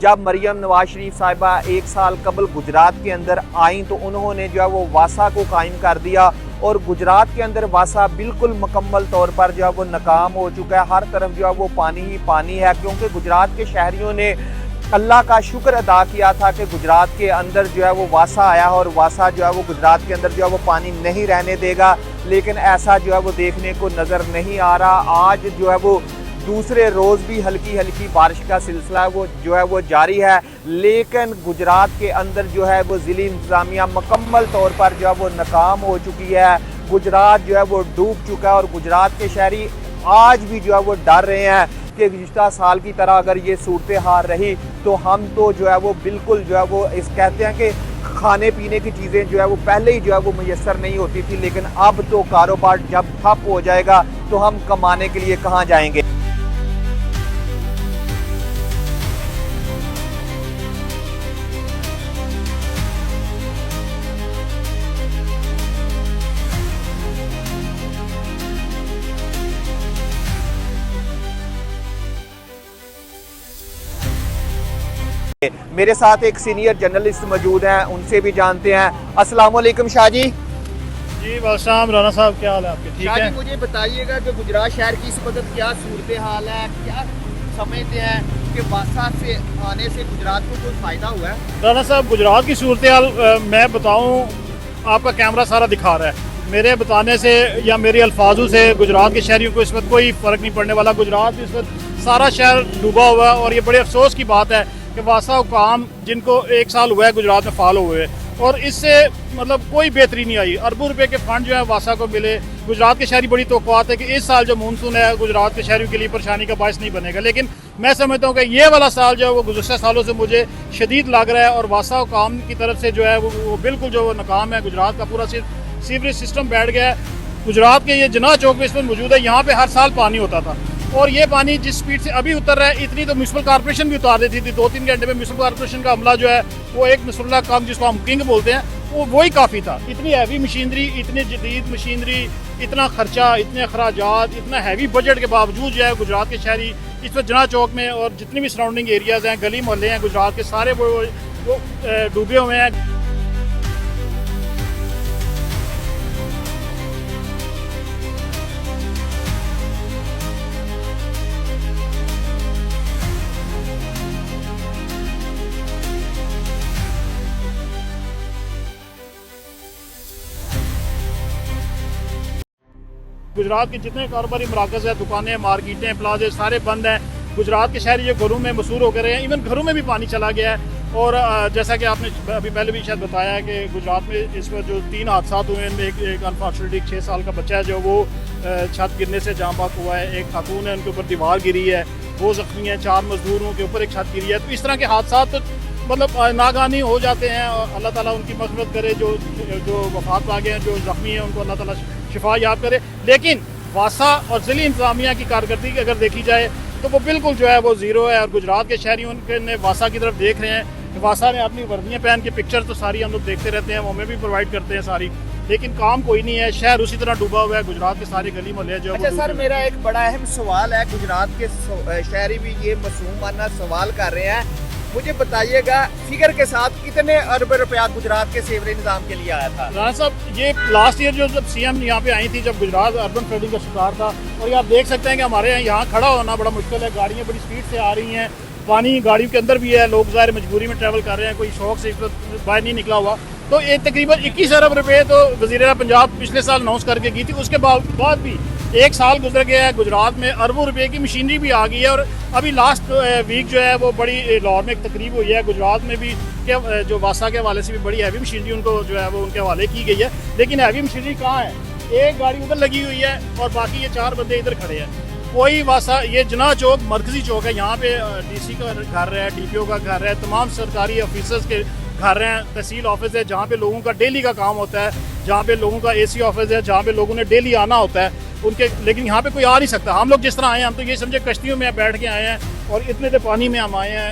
जब मरियम नवाज शरीफ साहिबा 1 साल कबल गुजरात के अंदर आई तो उन्होंने जो है वो वासा को कायम कर दिया और गुजरात के अंदर वासा बिल्कुल मुकम्मल तौर पर जो है वो नाकाम हो चुका है। हर तरफ जो है वो पानी ही पानी है, क्योंकि गुजरात के शहरियों ने अल्लाह का शुक्र अदा किया था कि गुजरात के अंदर जो है वो वासा आया और वासा जो है वो गुजरात के अंदर जो है वो पानी नहीं रहने देगा, लेकिन ऐसा जो है वो देखने को नज़र नहीं आ रहा। आज जो है वो दूसरे रोज़ भी हल्की हल्की बारिश का सिलसिला वो जो है वो जारी है, लेकिन गुजरात के अंदर जो है वो ज़िली इंतज़ामिया मुकम्मल तौर पर जो है वो नाकाम हो चुकी है। गुजरात जो है वो डूब चुका है और गुजरात के शहरी आज भी जो है वो डर रहे हैं कि गुज़िश्ता साल की तरह अगर ये सूरत हाल रही तो हम तो जो है वो बिल्कुल जो है वो इस कहते हैं कि खाने पीने की चीज़ें जो है वो पहले ही जो है वो मुयस्सर नहीं होती थी, लेकिन अब तो कारोबार जब ठप हो जाएगा तो हम कमाने के लिए कहाँ जाएंगे। मेरे साथ एक सीनियर जर्नलिस्ट मौजूद हैं, उनसे भी जानते हैं। अस्सलाम वालेकुम शाह जी। जी वालेकुम राना साहब, क्या हाल है आपके? ठीक है। मुझे बताइएगा कि गुजरात शहर की इस वक्त क्या सूरत हाल है, क्या समझते हैं कि वासा से आने से गुजरात को कोई फ़ायदा हुआ है? राना साहब, गुजरात की सूरत हाल मैं बताऊं, आपका कैमरा सारा दिखा रहा है। मेरे बताने से या मेरे अल्फाजों से गुजरात के शहरियों को इस वक्त कोई फ़र्क नहीं पड़ने वाला। गुजरात इस वक्त सारा शहर डूबा हुआ है और ये बड़े अफसोस की बात है कि वासा हुकाम जिनको 1 साल हुआ है गुजरात में फॉलो हुए और इससे मतलब कोई बेहतरी नहीं आई। अरबों रुपए के फंड जो है वासा को मिले। गुजरात के शहरी बड़ी तौक़्क़ात है कि इस साल जो मानसून है गुजरात के शहरियों के लिए परेशानी का बायस नहीं बनेगा, लेकिन मैं समझता हूँ कि ये वाला साल जो है वो गुज़श्ता सालों से मुझे शदीद लग रहा है और वासा हुकाम की तरफ से जो है वो बिल्कुल जो नाकाम है। गुजरात का पूरा सीवरेज सिस्टम बैठ गया है। गुजरात के ये जना चौक में इस वक्त मौजूद है, यहाँ पे हर साल पानी होता था और ये पानी जिस स्पीड से अभी उतर रहा है इतनी तो म्यूनसिपल कॉर्पोरेशन भी उतार देती थी। 2-3 घंटे में म्यूनसिपल कॉर्पोरेशन का अमला जो है वो एक मुसल्ला काम जिसको हम किंग बोलते हैं वो वही काफ़ी था। इतनी हैवी मशीनरी, इतनी जदीद मशीनरी, इतना खर्चा, इतने अखराजात, इतना हैवी बजट के बावजूद जो है गुजरात के शहरी इस वक्त जना चौक में और जितनी भी सराउंडिंग एरियाज़ हैं, गली मोहल्ले हैं गुजरात के सारे वो डूबे हुए हैं। गुजरात के जितने कारोबारी मराकज़ है, दुकानें, मार्केटें, प्लाजे सारे बंद हैं। गुजरात के शहरी जो घरों में मशहूर हो गए हैं, इवन घरों में भी पानी चला गया है। और जैसा कि आपने अभी पहले भी शायद बताया कि गुजरात में इस पर जो 3 हादसा हुए हैं, एक अनफॉर्चुनेटली 6 साल का बच्चा है जो वो छत गिरने से जाँ बाक हुआ है, एक खातून है उनके ऊपर दीवार गिरी है, वो ज़ख्मी है, 4 मजदूरों के ऊपर एक छत गिरी है। तो इस तरह के हादसा तो मतलब नागानी हो जाते हैं और अल्लाह ताला उनकी मग़फ़िरत करे। जो वफ़ात पा गए हैं, जो ज़ख्मी हैं, उनको अल्लाह ताला शिफा याद करे। लेकिन वासा और ज़िली इंतज़ामिया की कारकर्दगी अगर देखी जाए तो वो बिल्कुल जो है वो ज़ीरो है और गुजरात के शहरी उनके वासा की तरफ देख रहे हैं। वासा ने अपनी वर्दियाँ पहन के पिक्चर तो सारी हम लोग देखते रहते हैं, वो हमें भी प्रोवाइड करते हैं सारी, लेकिन काम कोई नहीं है। शहर उसी तरह डूबा हुआ है, गुजरात के सारे गली मोहल्ले जो। अच्छा सर, मेरा एक बड़ा अहम सवाल है, गुजरात के शहरी भी ये मासूमाना सवाल कर रहे हैं, मुझे बताइएगा फिगर के साथ कितने अरब रुपया गुजरात के सेवरेज निज़ाम के लिए आया था? राना साहब, ये लास्ट ईयर जो जब सीएम यहाँ पे आई थी, जब गुजरात अर्बन फ्लडिंग का शिकार था, और ये आप देख सकते हैं कि हमारे यहाँ खड़ा होना बड़ा मुश्किल है। गाड़ियाँ बड़ी स्पीड से आ रही हैं, पानी गाड़ियों के अंदर भी है, लोग ज़ाहिर मजबूरी में ट्रैवल कर रहे हैं, कोई शौक से बाहर नहीं निकला हुआ। तो ये तकरीबन 21 अरब रुपये तो वज़ीर पंजाब पिछले साल अनाउंस करके गई थी, उसके बाद भी 1 साल गुजर गया है, गुजरात में अरबों रुपए की मशीनरी भी आ गई है। और अभी लास्ट वीक जो है वो बड़ी लाहौर में एक तकरीब हुई है, गुजरात में भी के जो वासा के हवाले से भी बड़ी हैवी मशीनरी उनको जो है वो उनके हवाले की गई है। लेकिन हैवी मशीनरी कहाँ है? एक गाड़ी उधर लगी हुई है और बाकी ये 4 बंदे इधर खड़े हैं। कोई वासा, ये जना चौक मरकजी चौक है, यहाँ पे डीसी का घर है, डीपीओ का घर है, तमाम सरकारी ऑफिसर्स के घर हैं, तहसील ऑफिस है जहाँ पे लोगों का डेली का काम होता है, जहाँ पे लोगों का एसी ऑफिस है, जहाँ पे लोगों ने डेली आना होता है उनके। लेकिन यहाँ पे कोई आ नहीं सकता। हम लोग जिस तरह आए हैं, हम तो ये समझे कश्तियों में बैठ के आए हैं और इतने से पानी में हम आए हैं।